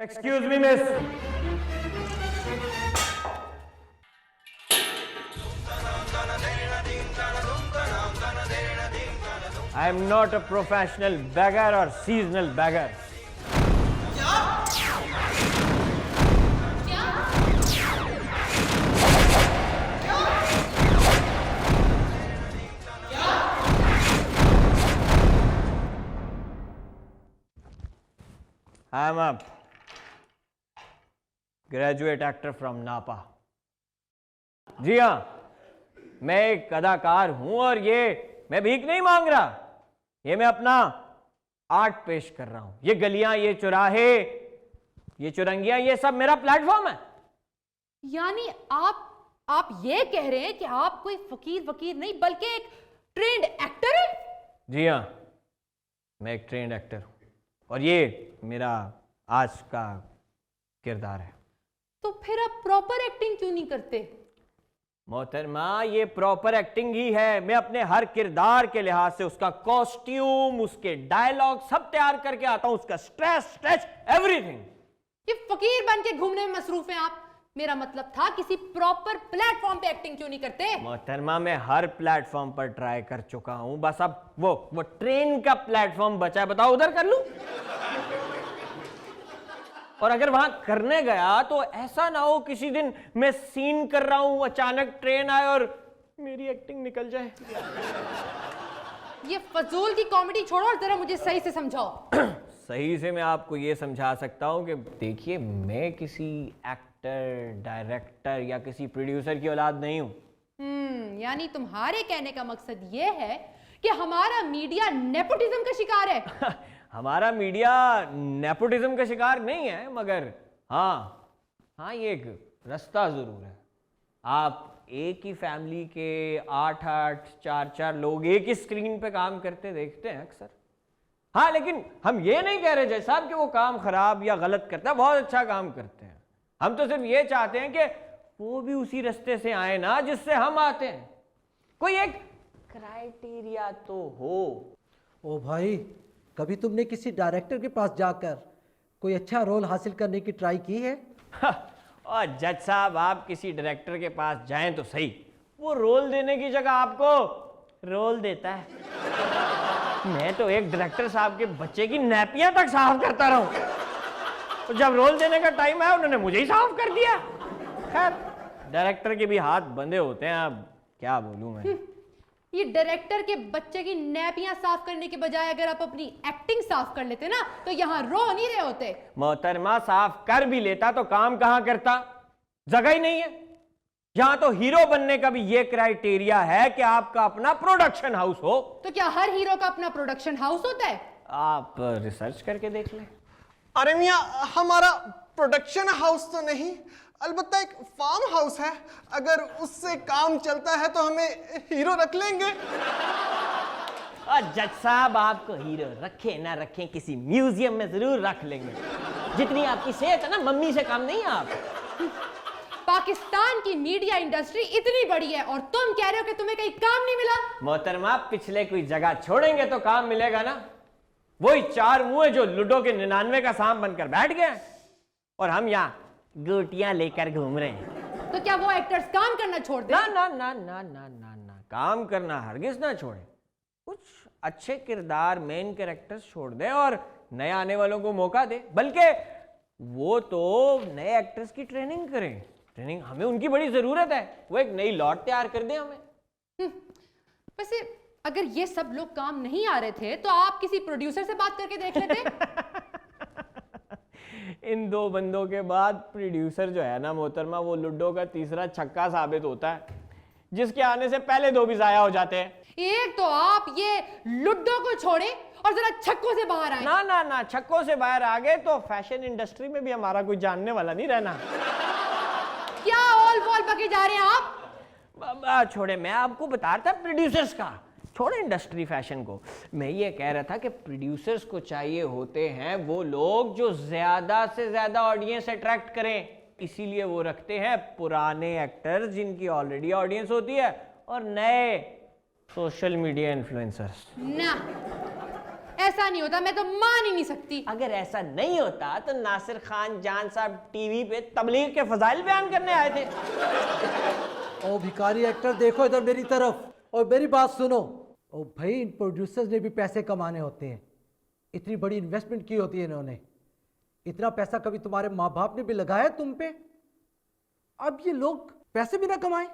Excuse me, miss. I am not a professional beggar or seasonal beggar. I am a graduate actor from नापा। जी हाँ, मैं एक अदाकार हूं और ये मैं भीख नहीं मांग रहा, ये मैं अपना आर्ट पेश कर रहा हूं। ये गलियां, ये चौराहे, ये चुरंगियां, ये सब मेरा प्लेटफॉर्म है। यानी आप ये कह रहे हैं कि आप कोई फकीर वकीर नहीं बल्कि एक ट्रेंड एक्टर है? जी हाँ, मैं एक ट्रेंड एक्टर हूं और ये मेरा आज का किरदार है। तो फिर आप प्रॉपर एक्टिंग क्यों नहीं करते? मोहतरमा, ये प्रॉपर एक्टिंग ही है। मैं अपने हर किरदार के लिहाज से उसका कॉस्ट्यूम, उसके डायलॉग सब तैयार करके आता हूं, उसका स्ट्रेच एवरीथिंग। ये फकीर बन के घूमने में मसरूफ हैं आप। मेरा मतलब था किसी प्रॉपर प्लेटफॉर्म पे एक्टिंग क्यों नहीं करते? मोहतरमा, मैं हर प्लेटफॉर्म पर ट्राई कर चुका हूं, बस अब वो ट्रेन का प्लेटफॉर्म बचा है। बताओ उधर कर लूं? और अगर वहां करने गया तो ऐसा ना हो किसी दिन मैं सीन कर रहा हूं, अचानक ट्रेन आए और मेरी एक्टिंग निकल जाए। ये फजूल की कॉमेडी छोड़ो और जरा मुझे सही से समझाओ। सही से मैं आपको ये समझा सकता हूं कि देखिए, मैं किसी एक्टर, डायरेक्टर या किसी प्रोड्यूसर की औलाद नहीं हूं। यानी तुम्हारे कहने का मकसद ये है कि हमारा मीडिया नेपोटिज्म का शिकार है। हमारा मीडिया नेपोटिज्म का शिकार नहीं है, मगर हाँ, ये एक रास्ता जरूर है। आप एक ही फैमिली के 8-8, 4-4 लोग एक ही स्क्रीन पे काम करते देखते हैं अक्सर। हाँ, लेकिन हम ये नहीं कह रहे जय साहब कि वो काम खराब या गलत करता है, बहुत अच्छा काम करते हैं। हम तो सिर्फ ये चाहते हैं कि वो भी उसी रास्ते से आए ना जिससे हम आते हैं। कोई एक क्राइटेरिया तो हो। ओ भाई, कभी तुमने किसी डायरेक्टर के पास जाकर कोई अच्छा रोल हासिल करने की ट्राई की है? और जज साहब, आप किसी डायरेक्टर के पास जाएं तो सही, वो रोल देने की जगह आपको रोल देता है। मैं तो एक डायरेक्टर साहब के बच्चे की नैपियां तक साफ करता रहूं, तो जब रोल देने का टाइम आया उन्होंने मुझे ही साफ कर दिया। खैर, डायरेक्टर के भी हाथ बंधे होते हैं, अब क्या बोलूं मैं। ये डायरेक्टर के बच्चे की नैपियां साफ करने के बजाय अगर आप अपनी एक्टिंग साफ कर लेते ना तो यहां रो नहीं रहे होते। मोहतरमा, साफ कर भी लेता तो काम कहां करता, जगह ही नहीं है। यहां तो हीरो बनने का भी ये क्राइटेरिया है कि आपका अपना प्रोडक्शन हाउस हो। तो क्या हर हीरो का अपना प्रोडक्शन हाउस होता है? आप रिसर्च करके देख लें। अरे मियाँ, हमारा प्रोडक्शन हाउस तो नहीं, अलबत्ता एक फार्म हाउस है। अगर उससे काम चलता है तो हमें हीरो रख लेंगे। और जज साहब, आपको हीरो रखें ना रखें, किसी म्यूजियम में जरूर रख लेंगे। जितनी आपकी सेहत है ना, मम्मी से कम नहीं आप। पाकिस्तान की मीडिया इंडस्ट्री इतनी बड़ी है और तुम कह रहे हो कि तुम्हें कहीं काम नहीं मिला? मोहतरमा, पिछले कोई जगह छोड़ेंगे तो काम मिलेगा ना। वही 4 मुंह जो लूडो के 99 का सांप बनकर बैठ गए और हम यहाँ गोटियां लेकर घूम रहे हैं। तो क्या वो एक्टर्स काम करना छोड़ दें? ना ना ना ना ना ना ना, काम करना हरगिज ना छोड़े। कुछ अच्छे किरदार, मेन कैरेक्टर्स छोड़ दें और नए आने वालों को मौका दे। बल्कि वो तो नए एक्टर्स की ट्रेनिंग करें। ट्रेनिंग हमें उनकी बड़ी जरूरत है। वो एक नई लॉट तैयार कर दें हमें। वैसे अगर ये सब लोग काम नहीं आ रहे थे तो आप किसी प्रोड्यूसर से बात करके देख लेते। इन 2 बंदों के बाद प्रोड्यूसर जो है ना मोहतरमा, वो लूडो का तीसरा छक्का साबित होता है, जिसके आने से पहले 2 भी जाया हो जाते हैं। एक तो आप ये लूडो को छोड़े और जरा छक्कों से बाहर आए। ना ना ना, छक्कों से बाहर आ गए तो फैशन इंडस्ट्री में भी हमारा कोई जानने वाला नहीं रहना। क्या ऑल वॉल पके जा रहे हैं आप? छोड़े, मैं आपको बता रहा था प्रोड्यूसर्स का, छोड़े इंडस्ट्री फैशन को। मैं ये कह रहा था कि प्रोड्यूसर्स को चाहिए होते हैं वो लोग जो ज्यादा से ज्यादा ऑडियंस अट्रैक्ट करें। इसीलिए वो रखते हैं पुराने एक्टर्स जिनकी ऑलरेडी ऑडियंस होती है और नए सोशल मीडिया इन्फ्लुएंसर्स। ना, ऐसा नहीं होता, मैं तो मान ही नहीं सकती। अगर ऐसा नहीं होता तो नासिर खान जान साहब टीवी पे तबलीग के फजाइल बयान करने आए थे। ओ भिखारी एक्टर, देखो इधर मेरी तरफ और मेरी बात सुनो। ओ भाई, इन प्रोड्यूसर्स ने भी पैसे कमाने होते हैं, इतनी बड़ी इन्वेस्टमेंट की होती है इन्होंने। इतना पैसा कभी तुम्हारे माँ बाप ने भी लगाया तुम पे? अब ये लोग पैसे भी ना कमाएं?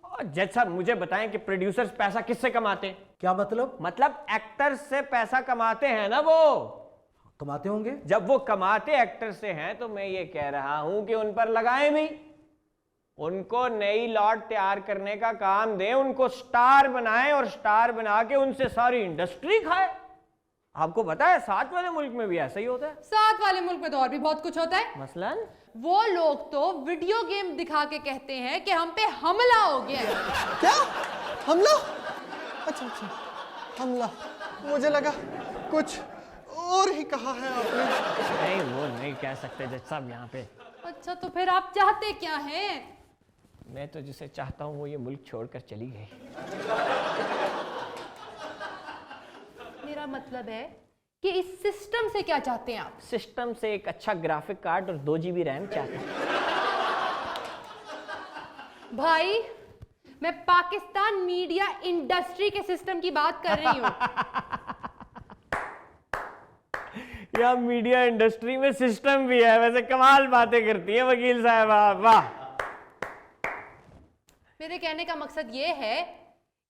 और जज साहब मुझे बताएं कि प्रोड्यूसर्स पैसा किससे कमाते हैं? क्या मतलब? मतलब एक्टर्स से पैसा कमाते हैं ना वो। कमाते होंगे। जब वो कमाते एक्टर से हैं तो मैं ये कह रहा हूं कि उन पर लगाएं भी, उनको नई लॉट तैयार करने का काम दें, उनको स्टार बनाएं और स्टार बना के उनसे सारी इंडस्ट्री खाए। आपको पता है साथ वाले मुल्क में भी ऐसा ही होता है। साथ वाले मुल्क में तो और भी बहुत कुछ होता है। मसलन वो लोग तो वीडियो गेम दिखा के कहते हैं कि हम पे हमला हो गया है। क्या हमला? अच्छा अच्छा, हमला। मुझे लगा कुछ और ही कहा है आपने। नहीं, वो नहीं कह सकते जज साहब यहाँ पे। अच्छा, तो फिर आप चाहते क्या हैं? मैं तो जिसे चाहता हूँ वो ये मुल्क छोड़कर चली गई। मेरा मतलब है कि इस सिस्टम से क्या चाहते हैं आप? सिस्टम से एक अच्छा ग्राफिक कार्ड और 2 GB रैम चाहता हूँ। भाई, मैं पाकिस्तान मीडिया इंडस्ट्री के सिस्टम की बात कर रही हूँ। या मीडिया इंडस्ट्री में सिस्टम भी है। वैसे कमाल बातें करती है वकील साहबा, वाह। मेरे कहने का मकसद ये है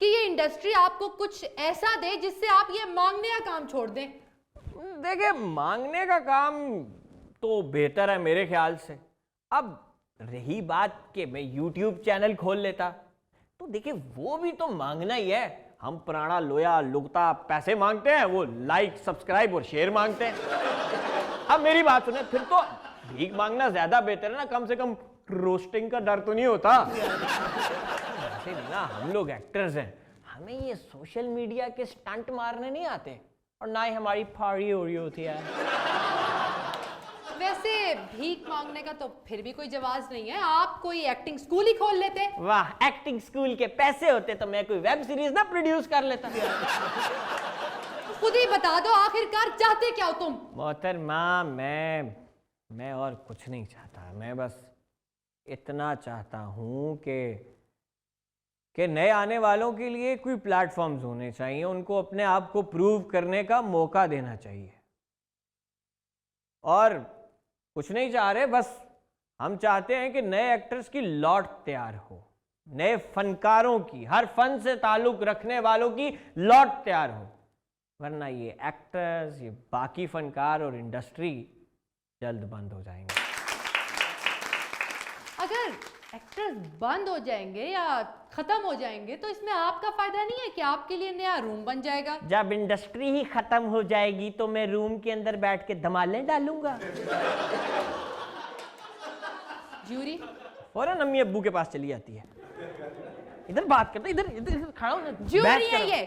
कि ये इंडस्ट्री आपको कुछ ऐसा दे जिससे आप ये मांगने का काम छोड़ दें। देखिए, मांगने का काम तो बेहतर है मेरे ख्याल से। अब रही बात कि मैं YouTube चैनल खोल लेता, तो देखिए वो भी तो मांगना ही है। हम पुराना लोया लुगता पैसे मांगते हैं, वो लाइक सब्सक्राइब और शेयर मांगते हैं। अब मेरी बात सुने, फिर तो भीख मांगना ज्यादा बेहतर है ना, कम से कम रोस्टिंग का डर तो नहीं होता। ऐसे नहीं ना, हम लोग एक्टर्स हैं, हमें ये सोशल मीडिया के स्टंट मारने नहीं आते, और ना ही हमारी फाड़ी हो रही होती है। वैसे भीख मांगने का तो फिर भी कोई जवाब नहीं है। आप कोई एक्टिंग स्कूल ही खोल लेते। वाह, एक्टिंग स्कूल के पैसे होते तो मैं कोई वेब सीरीज ना प्रोड्यूस कर लेता। खुद ही बता दो, आखिरकार चाहते क्या हो तुम? मोहतरमा, मैं और कुछ नहीं चाहता। मैं बस इतना चाहता हूं कि नए आने वालों के लिए कोई प्लेटफॉर्म्स होने चाहिए, उनको अपने आप को प्रूव करने का मौका देना चाहिए। और कुछ नहीं चाह रहे, बस हम चाहते हैं कि नए एक्टर्स की लॉट तैयार हो, नए फनकारों की, हर फन से ताल्लुक रखने वालों की लॉट तैयार हो, वरना ये एक्टर्स, ये बाकी फनकार और इंडस्ट्री जल्द बंद हो जाएंगे। अगर एक्टर्स बंद हो जाएंगे या खत्म हो जाएंगे तो इसमें आपका फायदा नहीं है कि आपके लिए नया रूम बन जाएगा। जब इंडस्ट्री ही खत्म हो जाएगी तो मैं रूम के अंदर बैठ के धमालें डालूंगा। ज्यूरी फौरन अम्मी अब्बू के पास चली जाती है। इधर बात करते, इधर इधर खड़ा हो। ज्यूरी है ये,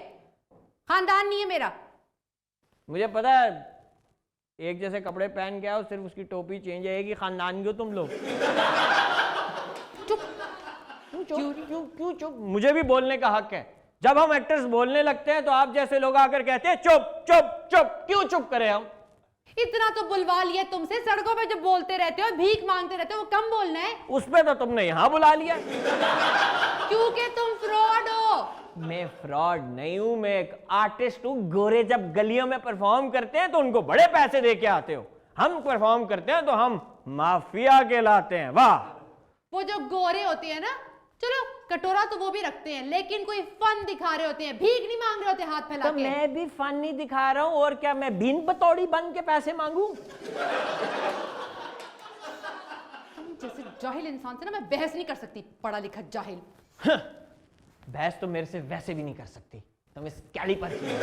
खानदान नहीं है मेरा। मुझे पता है, एक जैसे कपड़े पहन के आओ, सिर्फ उसकी टोपी चेंज आएगी। खानदान के हो तुम लोग। चुप। क्यों चुप? मुझे भी बोलने का हक है। जब हम एक्टर्स बोलने लगते हैं तो आप जैसे लोग आकर कहते हैं चुप चुप चुप। क्यों चुप करें हम? इतना तो बुलवा लिया तुमसे, सड़कों पे जो बोलते रहते हो, भीख मांगते रहते हो, वो कम बोलना है। उस पे तो तुमने यहाँ बुला लिया। क्योंकि तुम फ्रॉड हो। मैं फ्रॉड नहीं हूं, मैं एक आर्टिस्ट हूं। गोरे जब गलियों में परफॉर्म करते हैं तो उनको बड़े पैसे दे के आते हो, हम परफॉर्म करते हैं तो हम माफिया कहलाते हैं। वाह। वो जो गोरे होते हैं ना, चलो कटोरा तो वो भी रखते हैं, लेकिन कोई फन दिखा रहे होते हैं, भीख नहीं मांग रहे होते हाथ फैला तो के। मैं भी फन नहीं दिखा रहा हूं, और क्या मैं बीन पतौड़ी बन के पैसे मांगू? तुम जैसे जाहिल इंसान से ना मैं बहस नहीं कर सकती, पढ़ा लिखा जाहिल। बहस तो मेरे से वैसे भी नहीं कर सकती, तुम इस कैलिपर की।